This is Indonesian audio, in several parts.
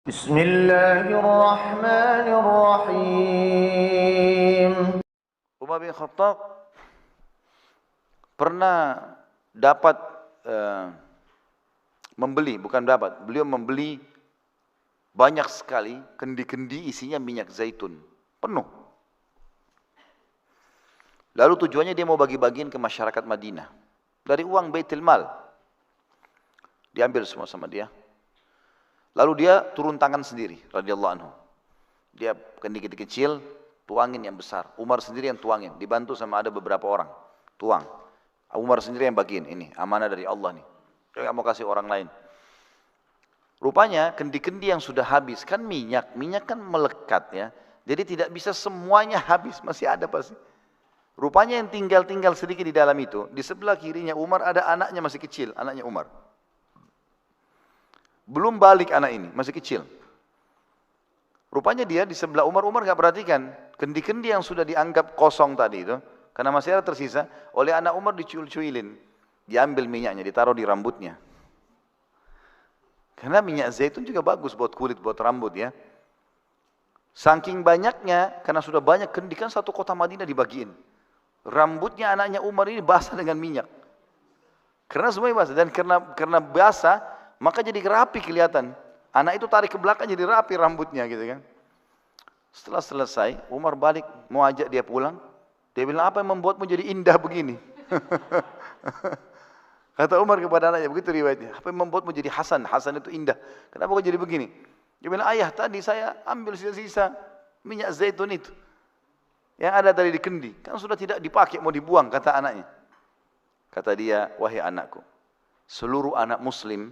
Bismillahirrahmanirrahim. Umar bin Khattab pernah dapat beliau membeli banyak sekali kendi-kendi isinya minyak zaitun, penuh. Lalu tujuannya dia mau bagi-bagiin ke masyarakat Madinah. Dari uang Baitul Mal. Diambil semua sama dia. Lalu dia turun tangan sendiri, radhiyallahu anhu. Dia kendi-kendi kecil, tuangin yang besar. Umar sendiri yang tuangin, dibantu sama ada beberapa orang. Tuang. Umar sendiri yang bagiin, ini amanah dari Allah nih. Dia nggak mau kasih orang lain. Rupanya kendi-kendi yang sudah habis, kan minyak kan melekat ya. Jadi tidak bisa semuanya habis, masih ada pasti. Rupanya yang tinggal sedikit di dalam itu, di sebelah kirinya Umar ada anaknya masih kecil, anaknya Umar. Belum balik anak ini, masih kecil. Rupanya dia di sebelah Umar nggak perhatikan kendi-kendi yang sudah dianggap kosong tadi itu, karena masih ada tersisa, oleh anak Umar dicuil-cuilin, diambil minyaknya, ditaruh di rambutnya. Karena minyak zaitun juga bagus buat kulit, buat rambut ya. Saking banyaknya, karena sudah banyak kendi, kan satu kota Madinah dibagiin. Rambutnya anaknya Umar ini basah dengan minyak. Karena semuanya basah, dan karena basah, maka jadi rapi kelihatan. Anak itu tarik ke belakang jadi rapi rambutnya gitu kan. Setelah selesai, Umar balik mau ajak dia pulang. Dia bilang, apa yang membuatmu jadi indah begini? Kata Umar kepada anaknya, begitu riwayatnya. Apa yang membuatmu jadi Hasan? Hasan itu indah. Kenapa kau jadi begini? Dia bilang, ayah tadi saya ambil sisa-sisa minyak zaitun itu. Yang ada tadi di kendi. Kan sudah tidak dipakai, mau dibuang, kata anaknya. Kata dia, wahai anakku, seluruh anak muslim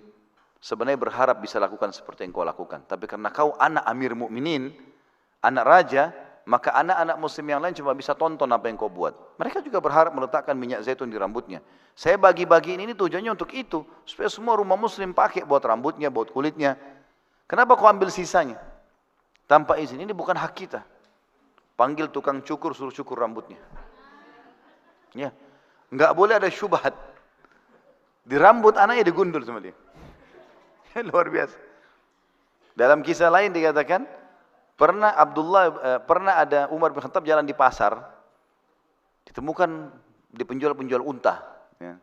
sebenarnya berharap bisa lakukan seperti yang kau lakukan. Tapi karena kau anak Amir Mukminin, anak raja, maka anak-anak muslim yang lain cuma bisa tonton apa yang kau buat. Mereka juga berharap meletakkan minyak zaitun di rambutnya. Saya bagi-bagiin ini tujuannya untuk itu. Supaya semua rumah muslim pakai buat rambutnya, buat kulitnya. Kenapa kau ambil sisanya? Tanpa izin, ini bukan hak kita. Panggil tukang cukur, suruh cukur rambutnya. Ya, nggak boleh ada syubhat. Di rambut anaknya digundul sama dia. Luar biasa. Dalam kisah lain dikatakan, pernah ada Umar bin Khattab jalan di pasar, ditemukan di penjual-penjual unta. Ya.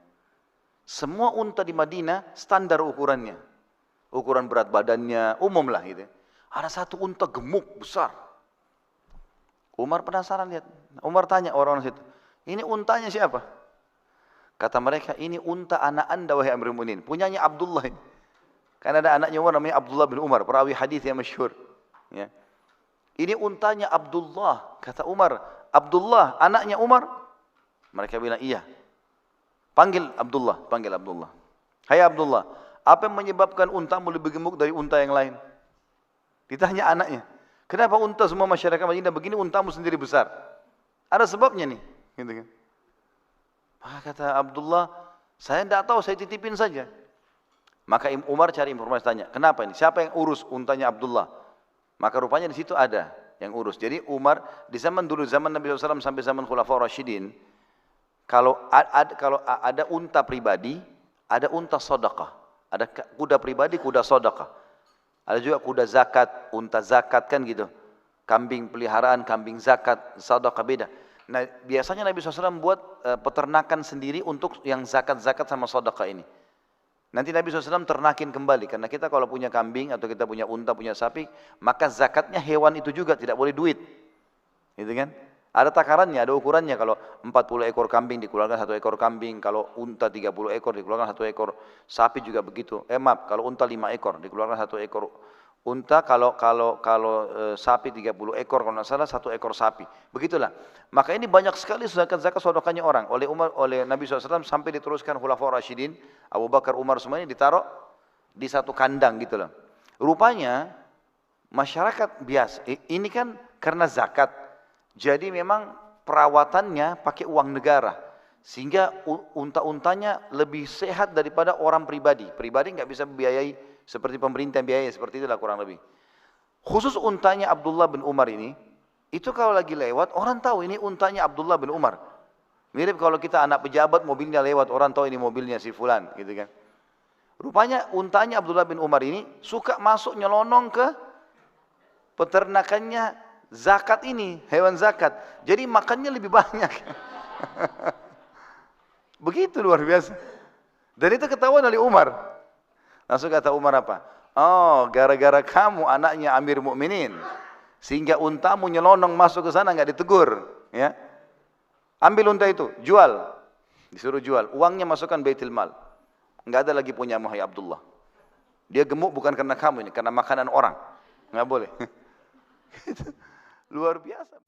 Semua unta di Madinah standar ukurannya, ukuran berat badannya umum lah gitu. Ada satu unta gemuk besar. Umar penasaran lihat. Umar tanya orang-orang situ, ini untanya siapa? Kata mereka, ini unta anak anda wahai Amirul Mukminin, punyanya Abdullah ini. Karena ada anaknya Umar namanya Abdullah bin Umar, perawi hadis yang masyhur. Ya. Ini untanya Abdullah. Kata Umar, Abdullah anaknya Umar? Mereka bilang iya. Panggil Abdullah. Hai Abdullah, apa yang menyebabkan untamu lebih gemuk dari unta yang lain? Ditanya anaknya. Kenapa unta semua masyarakat Madinah begini, untamu sendiri besar? Ada sebabnya nih. Gitu kan. Maka kata Abdullah, saya tidak tahu, saya titipin saja. Maka Umar cari informasi, tanya, kenapa ini? Siapa yang urus untanya Abdullah? Maka rupanya di situ ada yang urus. Jadi Umar di zaman dulu, zaman Nabi SAW sampai zaman Khulafaur Rasyidin, kalau ada unta pribadi, ada unta sedekah. Ada kuda pribadi, kuda sedekah. Ada juga kuda zakat, unta zakat kan gitu. Kambing peliharaan, kambing zakat, sedekah beda. Nah biasanya Nabi SAW buat peternakan sendiri untuk yang zakat-zakat sama sedekah ini. Nanti Nabi SAW ternakin kembali, karena kita kalau punya kambing atau kita punya unta, punya sapi, maka zakatnya hewan itu juga, tidak boleh duit. Gitu kan? Ada takarannya, ada ukurannya. Kalau 40 ekor kambing dikeluarkan 1 ekor kambing, kalau unta 30 ekor dikeluarkan 1 ekor, sapi juga begitu. Kalau unta 5 ekor dikeluarkan 1 ekor unta, kalau sapi 30 ekor, kalau tidak salah 1 ekor sapi. Begitulah. Maka ini banyak sekali zakat-zakat sedekahnya orang oleh Nabi SAW sampai diteruskan Khulafaur Rasyidin, Abu Bakar, Umar semuanya ditaruh di satu kandang gitu loh. Rupanya masyarakat biasa ini kan karena zakat. Jadi memang perawatannya pakai uang negara, sehingga unta-untanya lebih sehat daripada orang pribadi. Pribadi nggak bisa biayai seperti pemerintah biayai, seperti itulah kurang lebih. Khusus untanya Abdullah bin Umar ini, itu kalau lagi lewat orang tahu ini untanya Abdullah bin Umar. Mirip kalau kita anak pejabat mobilnya lewat, orang tahu ini mobilnya si fulan, gitu kan. Rupanya untanya Abdullah bin Umar ini suka masuk nyelonong ke peternakannya zakat ini, hewan zakat. Jadi makannya lebih banyak. Begitu luar biasa. Dan itu ketahuan oleh Umar. Langsung kata Umar apa? Oh, gara-gara kamu anaknya Amir Mukminin, sehingga untamu nyelonong masuk ke sana nggak ditegur. Ya, ambil unta itu, jual. Disuruh jual. Uangnya masukkan Baitul Mal. Nggak ada lagi punya Muhammad Abdullah. Dia gemuk bukan karena kamu ini, karena makanan orang. Nggak boleh. Luar biasa.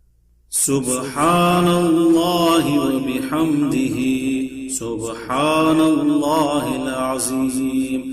Subhanallah wa bihamdihi, subhanallahil azim.